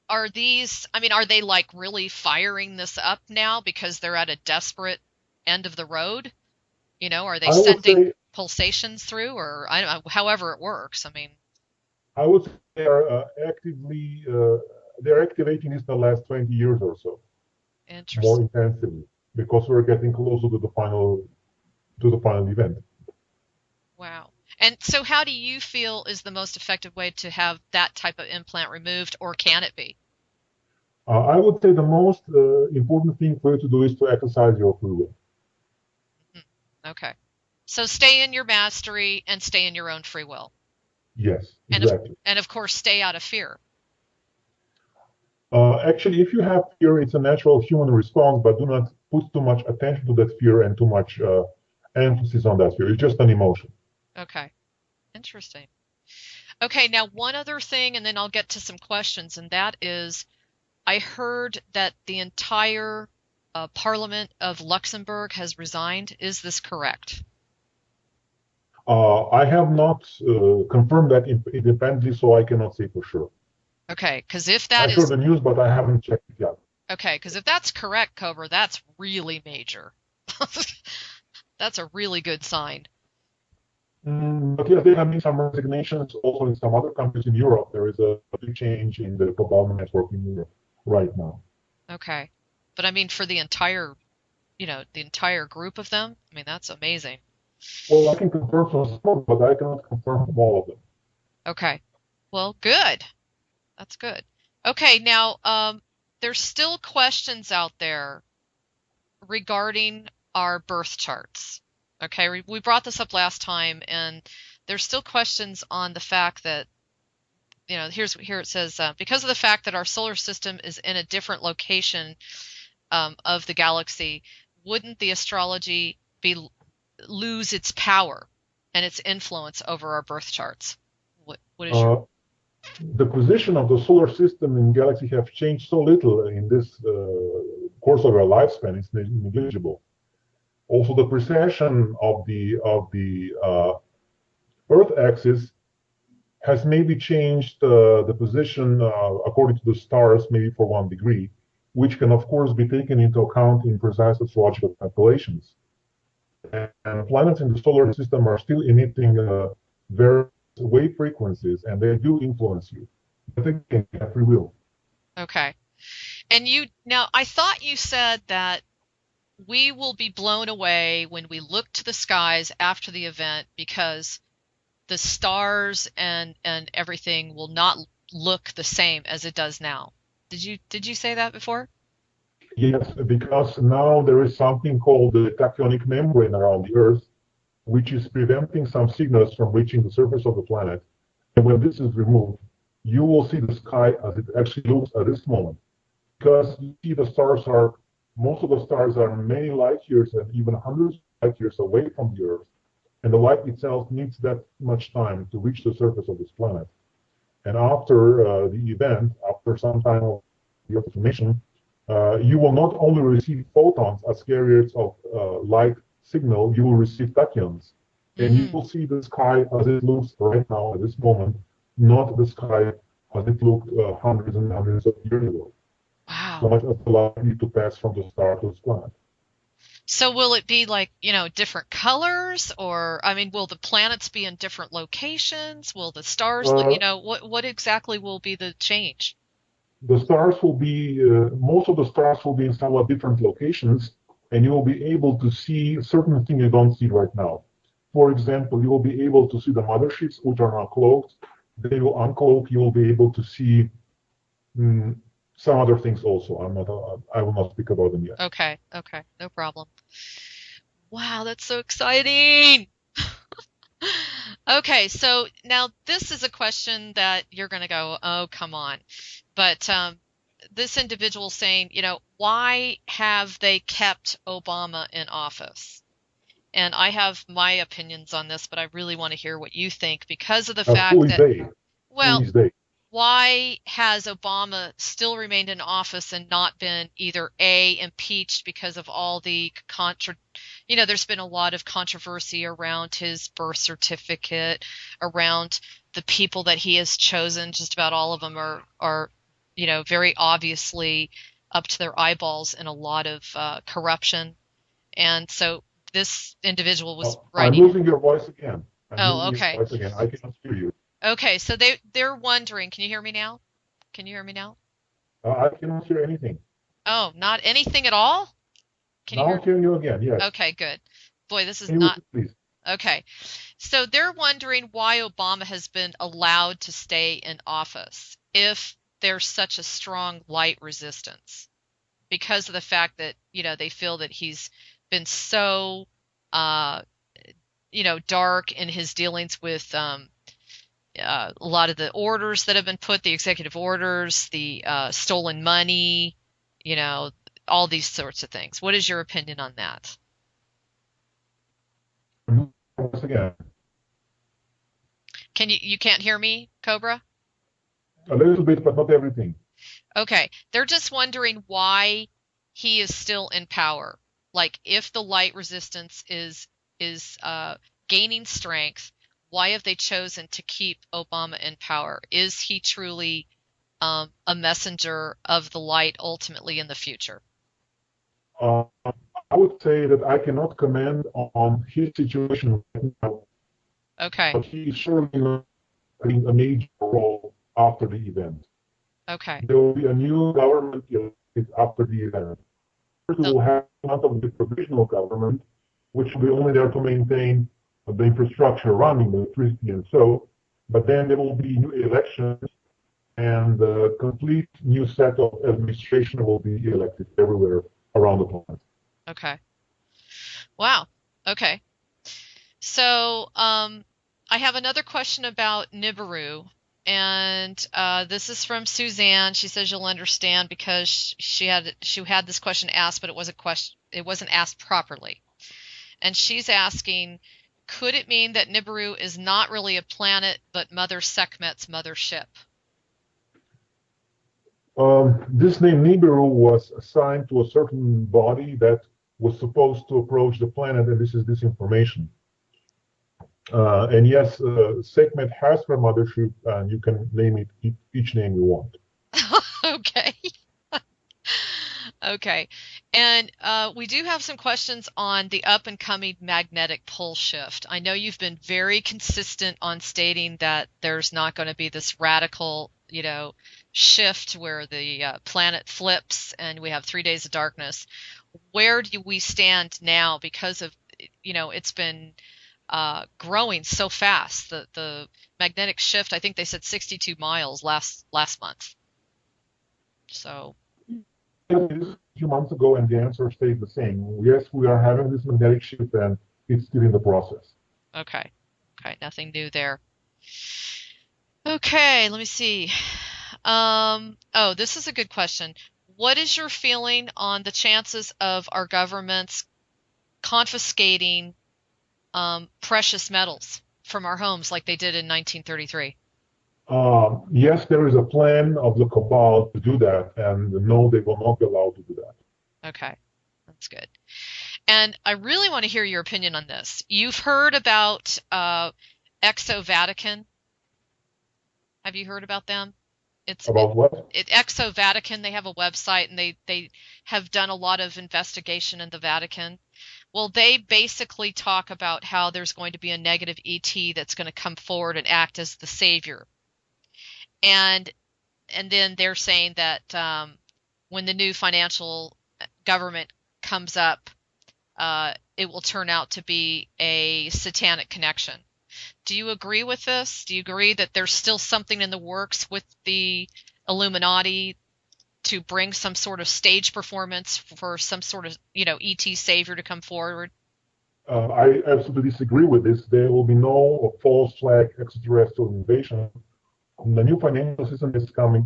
are these, I mean, are they like really firing this up now because they're at a desperate end of the road? You know, are they sending pulsations through, or I don't know, however it works? I mean, I would say they are they're activating this the last 20 years or so, more intensively, because we're getting closer to the final event. Wow. And so how do you feel is the most effective way to have that type of implant removed, or can it be? I would say the most important thing for you to do is to exercise your free will. Okay. So stay in your mastery and stay in your own free will. Yes, exactly. And of course, stay out of fear. Actually, if you have fear, it's a natural human response, but do not put too much attention to that fear and too much emphasis on that fear. It's just an emotion. Okay. Interesting. Okay, now one other thing, and then I'll get to some questions, and that is, I heard that the entire Parliament of Luxembourg has resigned. Is this correct? I have not confirmed that independently, so I cannot say for sure. Okay, because if that I heard the news, but I haven't checked it yet. Okay, because if that's correct, Cobra, that's really major. That's a really good sign. But yes, there have been some resignations also in some other countries in Europe. There is a big change in the global network in Europe right now. Okay. But I mean, for the entire, the entire group of them, I mean, that's amazing. Well, I can confirm from some, but I cannot confirm from all of them. Okay. Well, good. That's good. Okay, now, there's still questions out there regarding our birth charts. Okay, we brought this up last time, and there's still questions on the fact that, here it says, because of the fact that our solar system is in a different location of the galaxy, wouldn't the astrology lose its power and its influence over our birth charts? What is your... The position of the solar system in galaxy have changed so little in this course of our lifespan; it's negligible. Also, the precession of the Earth axis has maybe changed the position according to the stars, maybe for 1 degree, which can of course be taken into account in precise astrological calculations. And planets in the solar system are still emitting various wave frequencies, and they do influence you. I think they have free will. Okay. And now I thought you said that we will be blown away when we look to the skies after the event because the stars and everything will not look the same as it does now. Did you say that before? Yes, because now there is something called the tachyonic membrane around the Earth, which is preventing some signals from reaching the surface of the planet. And when this is removed, you will see the sky as it actually looks at this moment. Because you see most of the stars are many light years and even hundreds of light years away from the Earth. And the light itself needs that much time to reach the surface of this planet. And after the event, after some time of the Earth formation, you will not only receive photons as carriers of light signal, you will receive tachyons. And you will see the sky as it looks right now at this moment, not the sky as it looked hundreds and hundreds of years ago. Wow. So much as the light needs to pass from the star to this planet. So will it be like, different colors, or, I mean, will the planets be in different locations? Will the stars, what exactly will be the change? The stars will be, most of the stars will be in somewhat different locations, and you will be able to see certain things you don't see right now. For example, you will be able to see the motherships, which are now cloaked. They will uncloak. You will be able to see mm, some other things also. I will not speak about them yet. Okay, okay, no problem. Wow, that's so exciting. Okay, so now this is a question that you're going to go, oh, come on. But this individual saying, why have they kept Obama in office? And I have my opinions on this, but I really want to hear what you think because of the Who fact is that, they? Who well, is they? why has Obama still remained in office and not been either A, impeached because of all the there's been a lot of controversy around his birth certificate, around the people that he has chosen. Just about all of them are very obviously up to their eyeballs in a lot of corruption. And so this individual was I'm writing. losing your voice again. I'm Oh, losing your okay. voice again. I cannot hear you. Okay, so they're wondering, can you hear me now? Can you hear me now? I cannot hear anything. Oh, not anything at all? Can you Now hear? I hear you again. Yes. Okay, good. Boy, this is Can you not repeat, please? okay. So they're wondering why Obama has been allowed to stay in office if there's such a strong light resistance because of the fact that, they feel that he's been so, uh, dark in his dealings with a lot of the orders that have been put, the executive orders, the stolen money, you know, all these sorts of things. What is your opinion on that? Once again, You can't hear me, Cobra? a little bit, but not everything. Okay. They're just wondering why he is still in power. Like if the light resistance is gaining strength, why have they chosen to keep Obama in power? Is he truly a messenger of the light ultimately in the future? Uh, I would say that I cannot comment on his situation right now, Okay. but he is surely not playing a major role after the event. Okay. There will be a new government elected after the event. First, we So, will have part of the provisional government, which will be only there to maintain the infrastructure running, the electricity and so. But then there will be new elections, and a complete new set of administration will be elected everywhere around the planet. okay. Wow. Okay. So, I have another question about Nibiru, and this is from Suzanne. She says you'll understand because she had this question asked, but it wasn't asked properly. And she's asking, could it mean that Nibiru is not really a planet, but Mother Sekhmet's mothership? This name Nibiru was assigned to a certain body that was supposed to approach the planet, and this is disinformation. And yes, Sekhmet has her mothership, and you can name it each name you want. Okay. Okay. And we do have some questions on the up and coming magnetic pole shift. I know you've been very consistent on stating that there's not going to be this radical, shift where the planet flips and we have 3 days of darkness. Where do we stand now because of, it's been growing so fast. The magnetic shift, I think they said 62 miles last month. So, A few months ago, and the answer stayed the same. Yes, we are having this magnetic shift, and it's still in the process. okay. Okay, nothing new there. Okay, let me see. Oh, this is a good question. What is your feeling on the chances of our governments confiscating precious metals from our homes like they did in 1933? Yes, there is a plan of the cabal to do that, and no, they will not be allowed to do that. Okay, that's good. And I really want to hear your opinion on this. You've heard about Exo Vatican. Have you heard about them? About what? Exo Vatican. They have a website and they have done a lot of investigation in the Vatican. Well, they basically talk about how there's going to be a negative ET that's going to come forward and act as the savior. And then they're saying that when the new financial government comes up, it will turn out to be a satanic connection. Do you agree with this? Do you agree that there's still something in the works with the Illuminati to bring some sort of stage performance for some sort of, ET savior to come forward? I absolutely disagree with this. There will be no false flag extraterrestrial invasion. The new financial system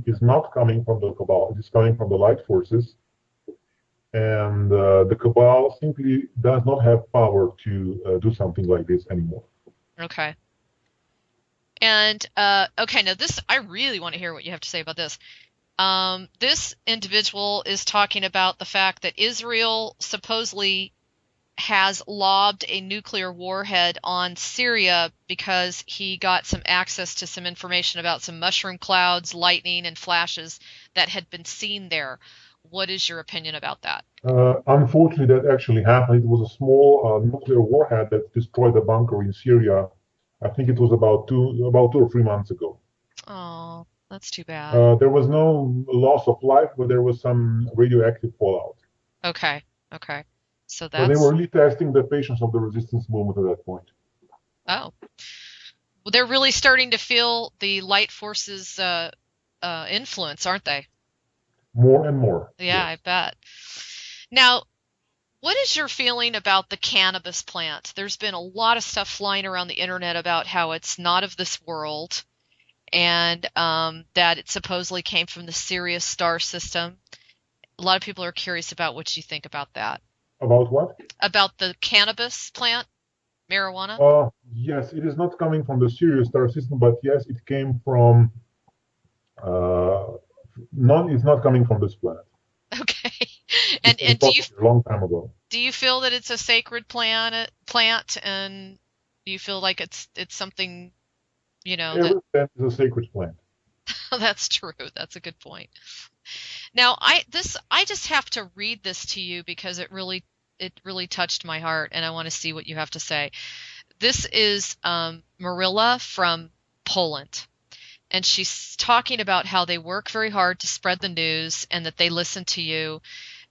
is not coming from the cabal. It is coming from the light forces, and the cabal simply does not have power to do something like this anymore. Okay. And okay, now this I really want to hear what you have to say about this. This individual is talking about the fact that Israel supposedly has lobbed a nuclear warhead on Syria because he got some access to some information about some mushroom clouds, lightning, and flashes that had been seen there. What is your opinion about that? Unfortunately, that actually happened. It was a small nuclear warhead that destroyed a bunker in Syria. I think it was about 2 or 3 months ago. Oh, that's too bad. There was no loss of life, but there was some radioactive fallout. Okay. So But they that's were really testing the patience of the resistance movement at that point. oh. Well, they're really starting to feel the light forces influence, aren't they? More and more. Yeah, Yes. I bet. Now, what is your feeling about the cannabis plant? There's been a lot of stuff flying around the internet about how it's not of this world and that it supposedly came from the Sirius star system. A lot of people are curious about what you think about that. About what? About the cannabis plant, marijuana? Yes, it is not coming from the Sirius star system, but yes, it came from. It's not coming from this planet. Okay. It And was a long time ago. do you feel that it's a sacred plant and do you feel like it's something, that Every plant is a sacred plant. that's true. That's a good point. Now, I just have to read this to you because it really touched my heart and I want to see what you have to say. This is Marilla from Poland. And she's talking about how they work very hard to spread the news and that they listen to you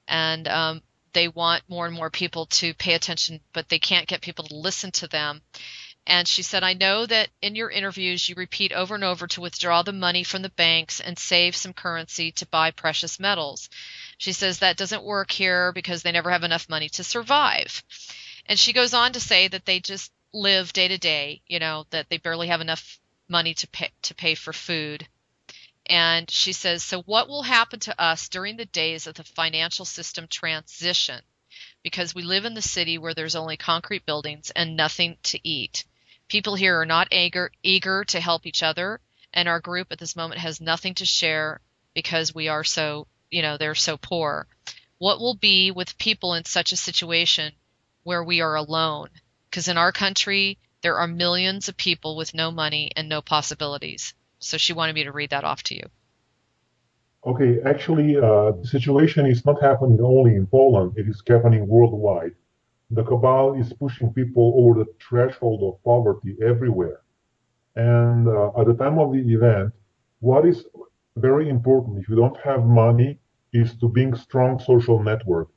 and they want more and more people to pay attention, but they can't get people to listen to them. And she said, I know that in your interviews you repeat over and over to withdraw the money from the banks and save some currency to buy precious metals. She says that doesn't work here because they never have enough money to survive. And she goes on to say that they just live day to day, that they barely have enough money to pay for food. And she says, so what will happen to us during the days of the financial system transition? Because we live in the city where there's only concrete buildings and nothing to eat. People here are not eager to help each other, and our group at this moment has nothing to share because we are so, they're so poor. What will be with people in such a situation where we are alone? Because in our country, there are millions of people with no money and no possibilities. So she wanted me to read that off to you. Okay, actually, the situation is not happening only in Poland, it is happening worldwide. The cabal is pushing people over the threshold of poverty everywhere. And at the time of the event, what is very important, if you don't have money, is to build strong social network.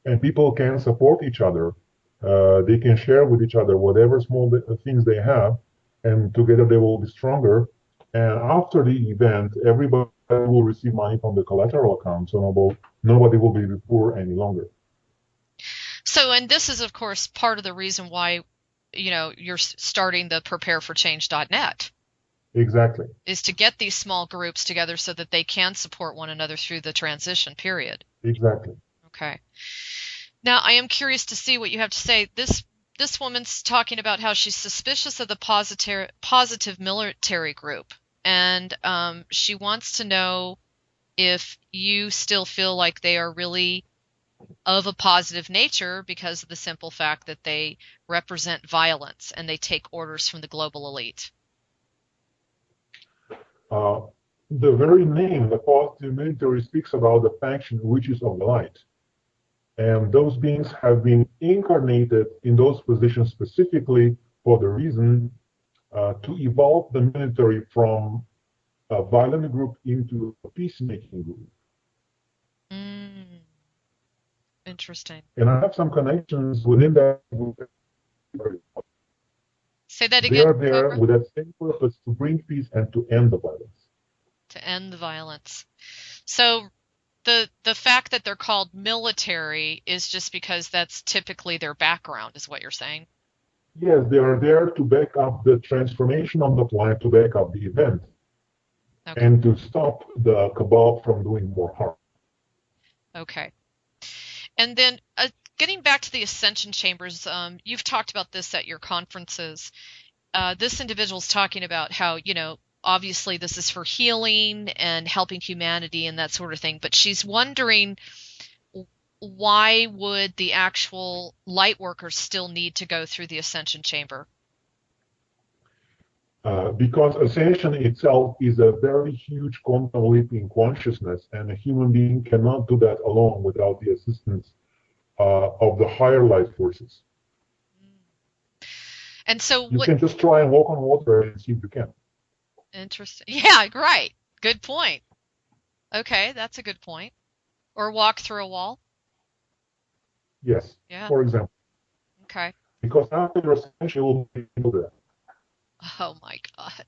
And people can support each other. They can share with each other whatever small things they have, and together they will be stronger. And after the event, everybody will receive money from the collateral account, so nobody will be poor any longer. So, and this is, of course, part of the reason why, you're starting the prepareforchange.net. Exactly. Is to get these small groups together so that they can support one another through the transition period. Exactly. Okay. Now, I am curious to see what you have to say. This woman's talking about how she's suspicious of the positive military group, and she wants to know if you still feel like they are really of a positive nature because of the simple fact that they represent violence and they take orders from the global elite. The very name, the positive military, speaks about the faction witches of the light. And those beings have been incarnated in those positions specifically for the reason to evolve the military from a violent group into a peacemaking group. Interesting. And I have some connections within that. Say that They again, are there Cobra. with that same purpose to bring peace and to end the violence. To end the violence. So the fact that they're called military is just because that's typically their background, is what you're saying? Yes, they are there to back up the transformation on the planet, to back up the event, Okay. and to stop the cabal from doing more harm. Okay. And then getting back to the ascension chambers, you've talked about this at your conferences. This individual's talking about how, obviously this is for healing and helping humanity and that sort of thing, but she's wondering why would the actual light workers still need to go through the ascension chamber? Because ascension itself is a very huge quantum leap in consciousness, and a human being cannot do that alone without the assistance of the higher light forces. And so You what can just try and walk on water and see if you can. interesting. Yeah, right. Good point. Okay, that's a good point. Or walk through a wall. Yes, Yeah. for example. Okay. Because after your ascension, you will be able to do that. Oh my God.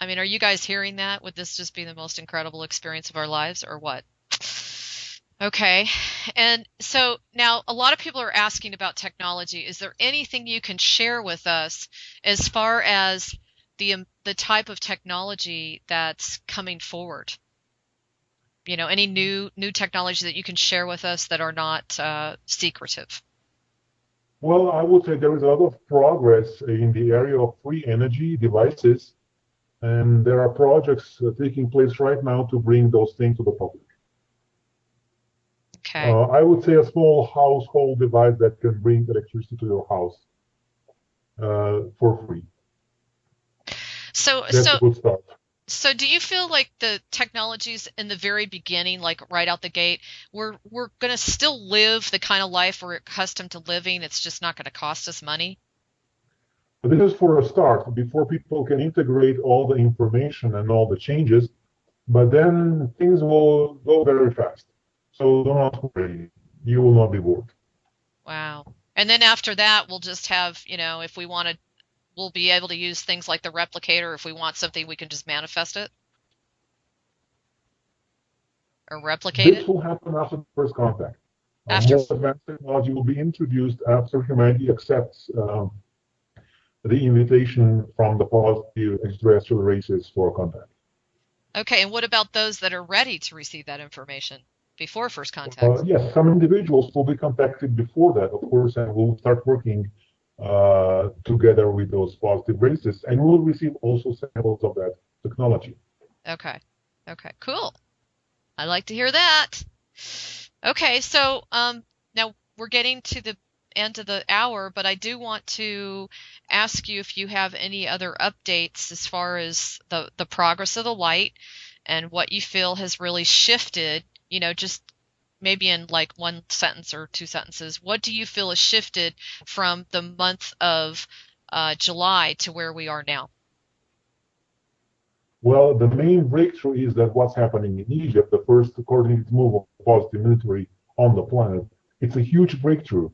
I mean, are you guys hearing that? Would this just be the most incredible experience of our lives or what? Okay. And so now a lot of people are asking about technology. Is there anything you can share with us as far as the type of technology that's coming forward? Any new technology that you can share with us that are not secretive? Well, I would say there is a lot of progress in the area of free energy devices, and there are projects taking place right now to bring those things to the public. Okay. I would say a small household device that can bring electricity to your house for free. So That's a so good start. So do you feel like the technologies in the very beginning, like right out the gate, we're going to still live the kind of life we're accustomed to living? It's just not going to cost us money? But this is for a start, before people can integrate all the information and all the changes, but then things will go very fast. So do not worry, you will not be bored. Wow. And then after that, we'll just have, if we want to, we'll be able to use things like the replicator. If we want something, we can just manifest it or replicate This it will happen after the first contact. after. More advanced technology will be introduced after humanity accepts the invitation from the positive extraterrestrial races for contact. Okay. And what about those that are ready to receive that information before first contact? Yes, some individuals will be contacted before that, of course, and will start working together with those positive races, and will receive also samples of that technology. Okay. Okay. Cool. I like to hear that. Okay, so now we're getting to the end of the hour, but I do want to ask you if you have any other updates as far as the progress of the light and what you feel has really shifted, just maybe in like one sentence or two sentences. What do you feel has shifted from the month of July to where we are now? Well, the main breakthrough is that what's happening in Egypt, the first coordinated move of positive military on the planet, it's a huge breakthrough.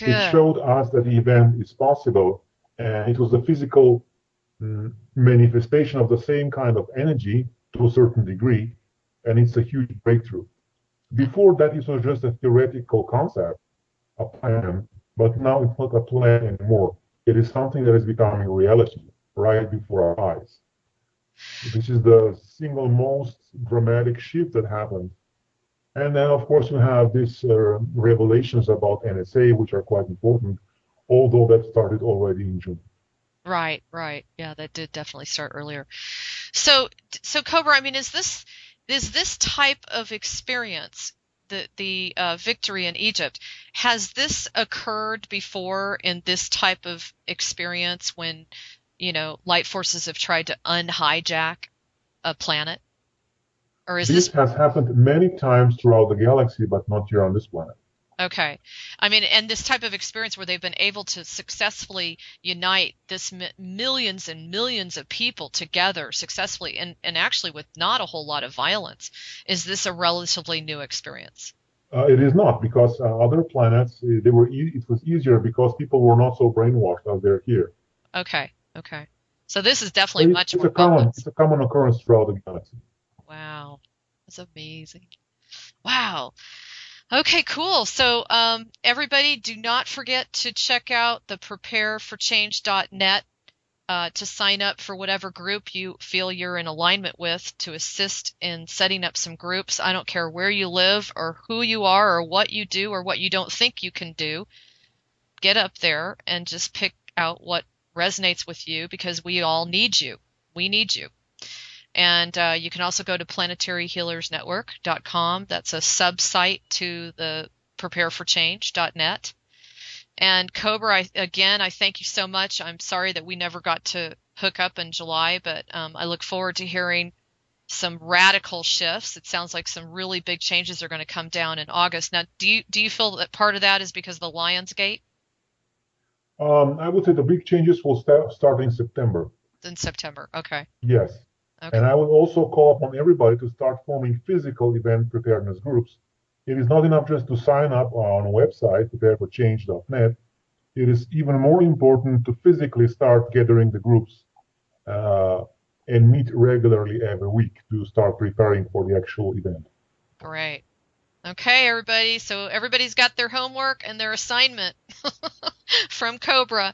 It Good. showed us that the event is possible, and it was a physical manifestation of the same kind of energy to a certain degree, and it's a huge breakthrough. Before that, it was just a theoretical concept, a plan, but now it's not a plan anymore. It is something that is becoming reality right before our eyes. This is the single most dramatic shift that happened. And then, of course, we have these revelations about NSA, which are quite important, although that started already in June. Right, right. Yeah, that did definitely start earlier. So Cobra, I mean, is this type of experience, the victory in Egypt, has this occurred before in this type of experience when, light forces have tried to unhijack a planet? Or is This this has happened many times throughout the galaxy, but not here on this planet. okay? I mean, and this type of experience where they've been able to successfully unite this millions and millions of people together successfully and actually with not a whole lot of violence, is this a relatively new experience? It is not because other planets it was easier because people were not so brainwashed as they're here. Okay, okay. So this is definitely But much more focused. it's a common occurrence throughout the galaxy. Wow, that's amazing. Wow. Okay, cool. So, everybody, do not forget to check out the prepareforchange.net to sign up for whatever group you feel you're in alignment with to assist in setting up some groups. I don't care where you live or who you are or what you do or what you don't think you can do. Get up there and just pick out what resonates with you because we all need you. We need you. And you can also go to planetaryhealersnetwork.com. That's a sub-site to the prepareforchange.net. And Cobra, I thank you so much. I'm sorry that we never got to hook up in July, but I look forward to hearing some radical shifts. It sounds like some really big changes are going to come down in August. Now, do you feel that part of that is because of the Lions Gate I would say the big changes will start in September. in September? Okay. Yes. And Okay. I would also call upon everybody to start forming physical event preparedness groups. It is not enough just to sign up on a website, prepareforchange.net. It is even more important to physically start gathering the groups uh, and meet regularly every week to start preparing for the actual event. Great. Okay, everybody. So everybody's got their homework and their assignment from Cobra.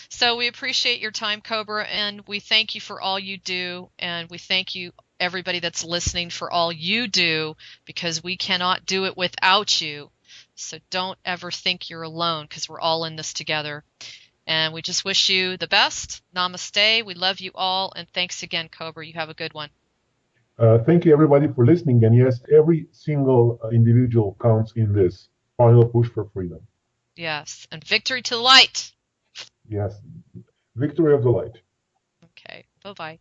So we appreciate your time, Cobra, and we thank you for all you do. And we thank you, everybody that's listening, for all you do because we cannot do it without you. So don't ever think you're alone because we're all in this together. And we just wish you the best. Namaste. We love you all. And thanks again, Cobra. You have a good one. Thank you, everybody, for listening. And yes, every single individual counts in this final push for freedom. Yes. And victory to the light. Yes, victory of the light. Okay. Bye bye.